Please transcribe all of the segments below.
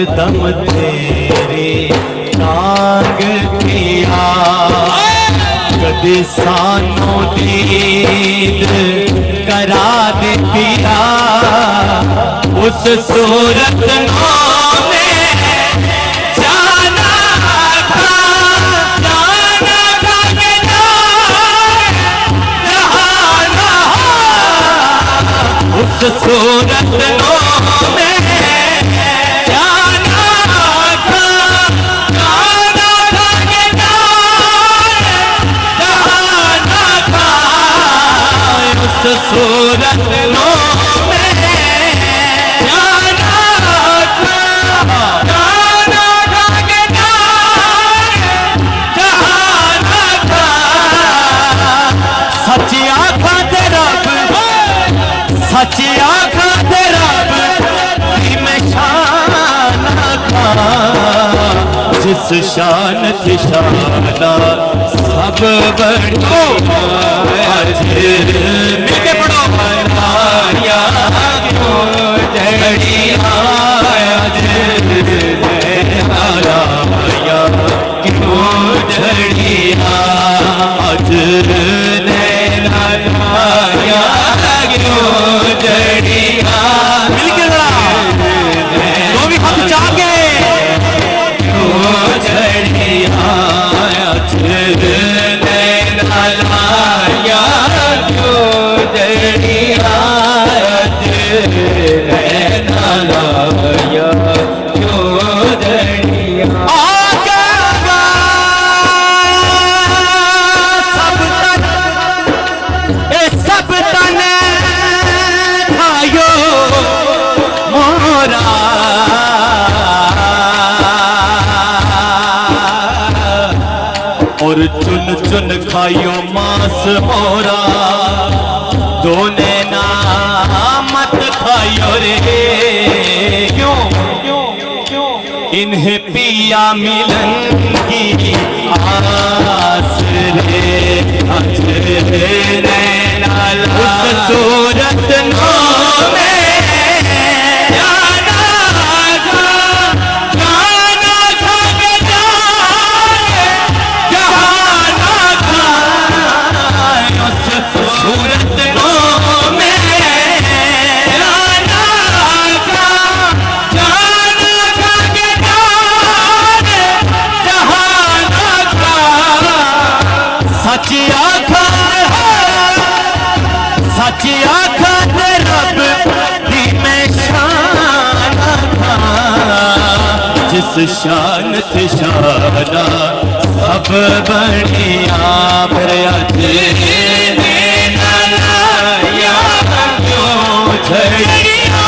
दम तेरे नाग किया, कदे सानू दीद करा दे पिया, उस सूरत में जाना था, जाना था के जहाना, उस सूरत में सूरत नो में जाना था, जाना था के जहाना था, सच्ची आँखा ते रब, सच्ची आँखा ते रब में शान था, जिस शान थी शाना सब बड़ो मिलके पढ़ो बनाया क्यों जड़िया, बनाया क्यों जड़िया, आज नैनाया क्यों जड़िया, मिलके जरा तो भी हम चाहे क्यों जड़िया, आज नैनाया क्यों जड़िया, नैनाया क्यों जड़िया, सब तन खायो मोरा, और चुन चुन खायो मांस मोरा, दोने ना मत खायो रे, क्यों इन्हें पिया मिलन की आस रे, आज नैना उस सूरत नो में जाना था, जाना था के जहाना था, उस सूरत नो में जाना था, जाना था के जहाना था, सच्ची आँखा सच्ची आँखा ते रब ही में शान था, जिस शान थी शाना सब बढ़िया, मेरे नैनाया क्यों जड़िया,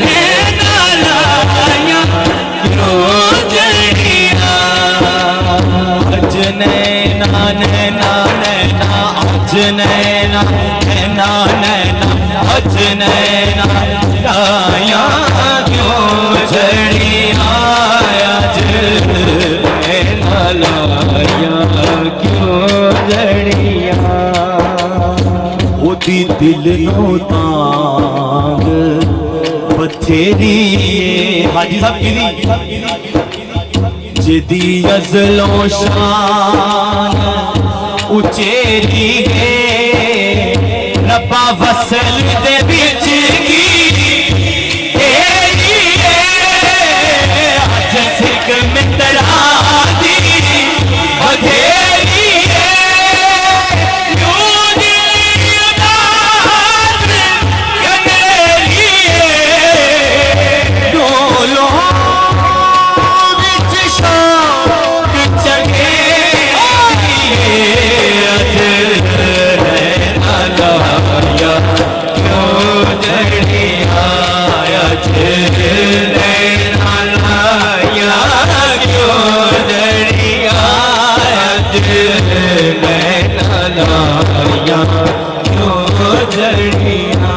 नैनाया क्यों जड़िया, आज नैना नैना नैना, आज नैना नैना नैना, आज नैना लाया क्यों जड़िया, आज नैना लाया क्यों जड़िया, ओदी दिल नो तांग बथेरी, हाजी साहब की जिदी अज़लो शान उचेरी है, रब्बा वसल दे बिच की अज सिक मित्रा दी बधेरी है, यूं दिल उदास कनेरी है, डोलो बिच शौक चढ़े, आज नैनाया क्यों जड़िया, आज नैनाया क्यों जड़िया, आज नैनाया क्यों जड़िया।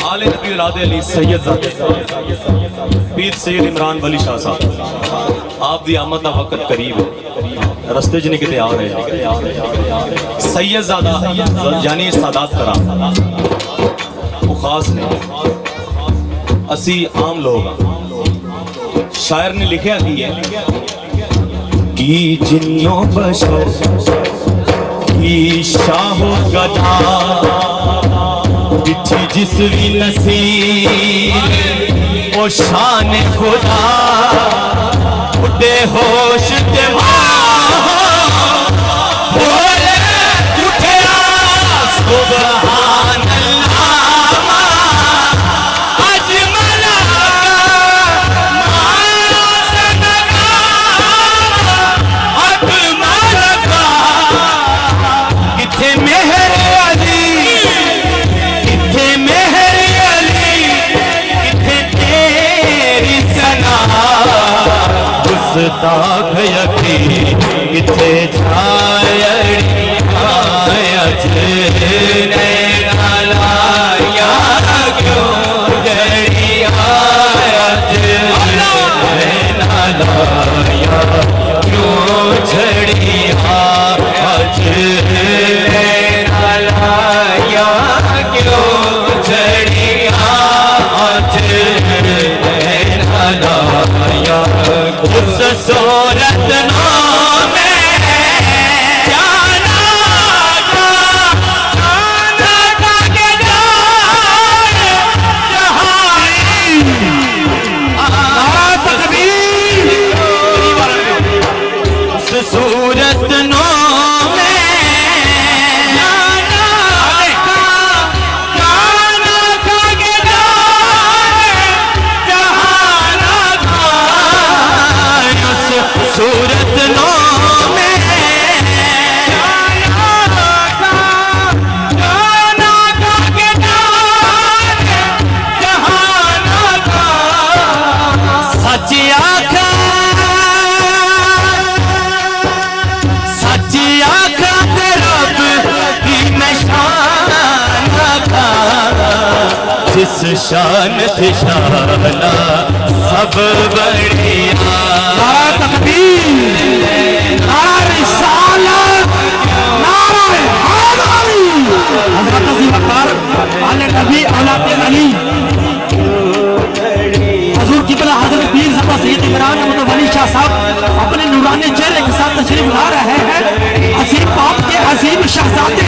आले नबी औलाद अली सैयद पीर सैयद इमरान वली शाह साहब, आप दी आमद का वक्त करीब है, रस्ते च नहीं किते आ रहे, सैयदजादा यानी सादात करा वो खास ने असी आम लोग हाँ। शायर ने लिखा कि जिन्नो बशर की शाहो गदा बिठी जिस भी नसीर ओ शान खुदा उड़े होश ते बोले उठे सुभान ताख यकी किथे छायड़ी आयज नैना लाया क्यों जड़ी आयज नैना लाया क्यों छड़ी आज नैना लाया क्यों छड़ी आज नैना लाया उस सूरत में जाना के उस सूरत नो सूरत नो में सच्ची आँख रब की निशान का जिस शान थी शाना सब बढ़िया हजूर किबला हजरत पीर ज़फ़र सैयद इमरान अहमद वली शाह साहब अपने नूरानी चेहरे के साथ तशरीफ ला रहे हैं। अजीम बाप के अजीम शहजादे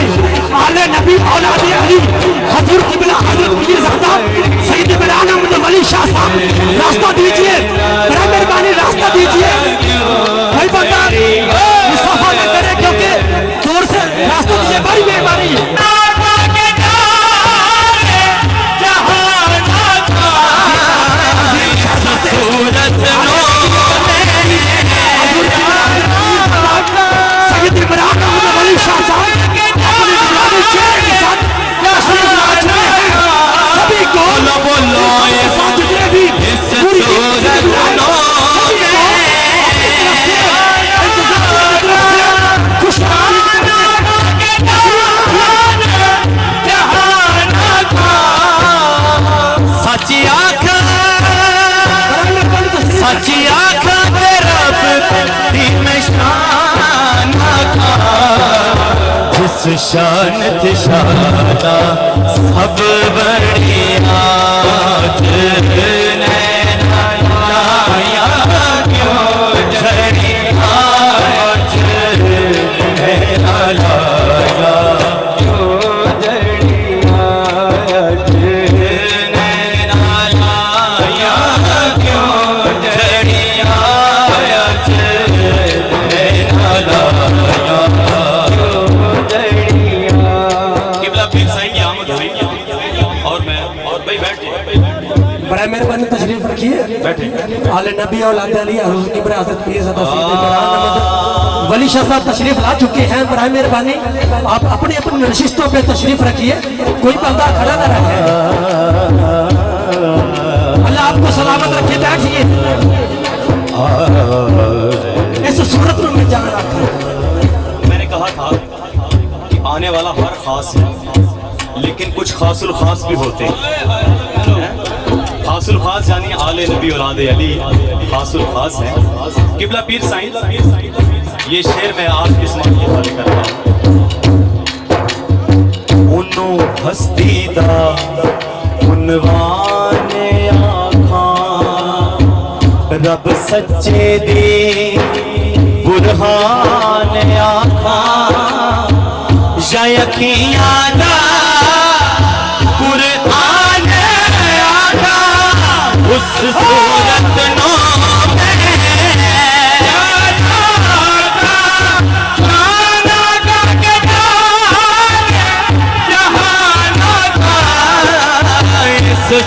आले नबी औलादे अली हजूर किबला हजरत पीर ज़फ़र सैयद इमरान अहमद वली शाह साहब रास्ता दीजिए, बड़ा मेहरबानी रास्ता दीजिए। भाई बंदा मुस्तफा न करे क्योंकि दूर से रास्ता दीजिए, बड़ी मेहरबानी है। सैयद इमरान अहमद वली शाह साहब अपने नूरानी चेहरे के साथ तशरीफ ला चुके हैं। सभी को बोलो ये जितने भी सच्ची आँख रब की निशान जिस शान थी शाना सब बढ़िया नैना लाया क्यों झड़ी आज नैना लाया क्यों झड़ी आज नैना लाया क्यों बड़ा मेहरबानी तशरीफ रखिए। आले नबी औलाद अली हुज़ूर किबला हज़रत पीर ज़फ़र सैयद इमरान अहमद वली शाह साहब तशरीफ ला चुके हैं। बड़ा मेहरबानी आप अपनी अपनी नशिस्तों पे तशरीफ रखिए, कोई बंदा खड़ा ना रहे। अल्लाह आपको सलामत रखे, बैठिए। इस सूरत में जाना था। मैंने कहा था कि आने वाला हर खास है, लेकिन कुछ खासुल खास भी होते हैं। खासुल खास यानी आले नबी औलादे अली खासुल खास है। किबला पीर साईं ये शेर मैं आपकी समाज के हवाले कर रहा हूँ। उन्नो हस्ती दा उन्वाने रब सच्चे दे बुरहान आखा या यकीयां दा कुरान आखा उस सूरत नो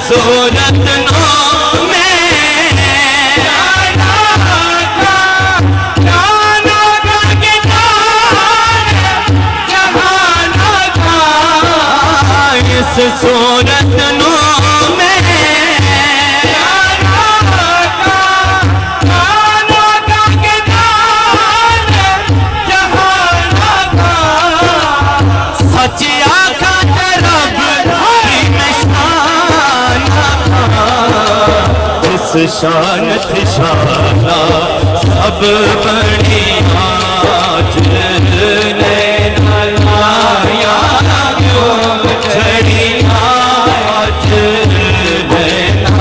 सूरत नो सूरत नो शान शाना सब बड़ी आज नैनाया छड़ी आज नैनाया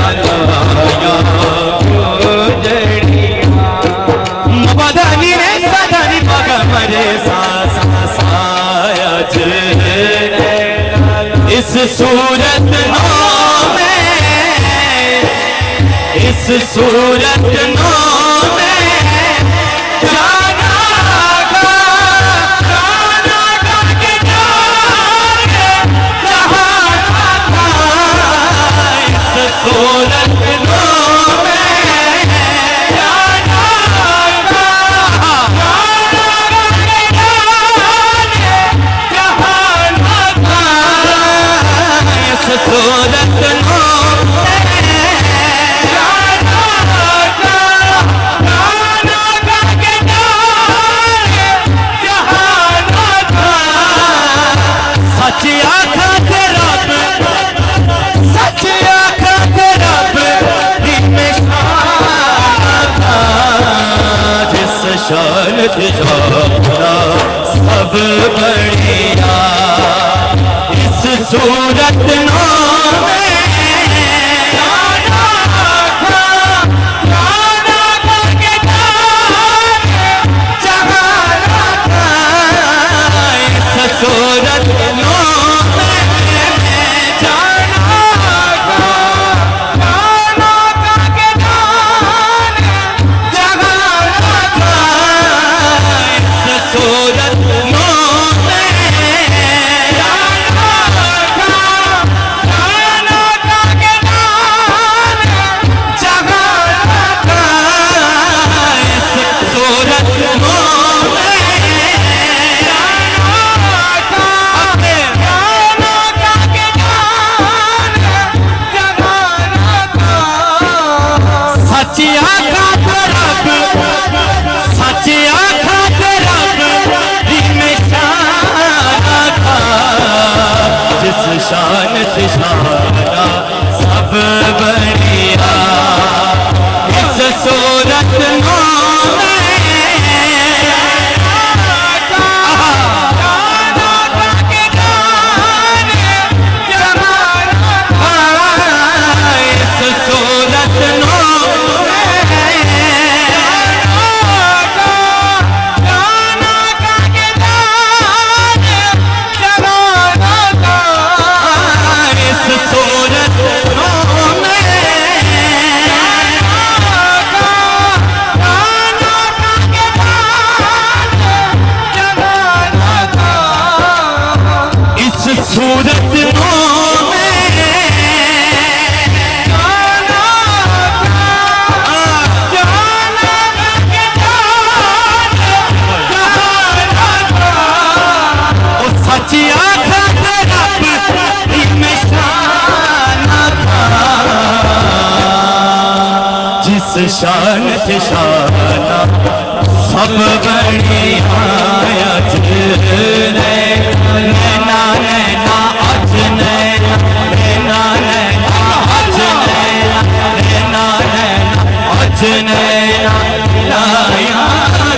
मबदानी रे सदानी मगमरे सा सा सायाज इस सूरत नो इस सूरत नो शान शाना सब बढ़िया इस सूरत नो शान शाना सब बढ़िया इस सूरत नो सूरत नो सच्ची आखा रब में शाना था जिस शान थे शाना सब बढ़िया नैना नैना अज नैना नैना नैना अज नैना नैना नैना अज नैना लाया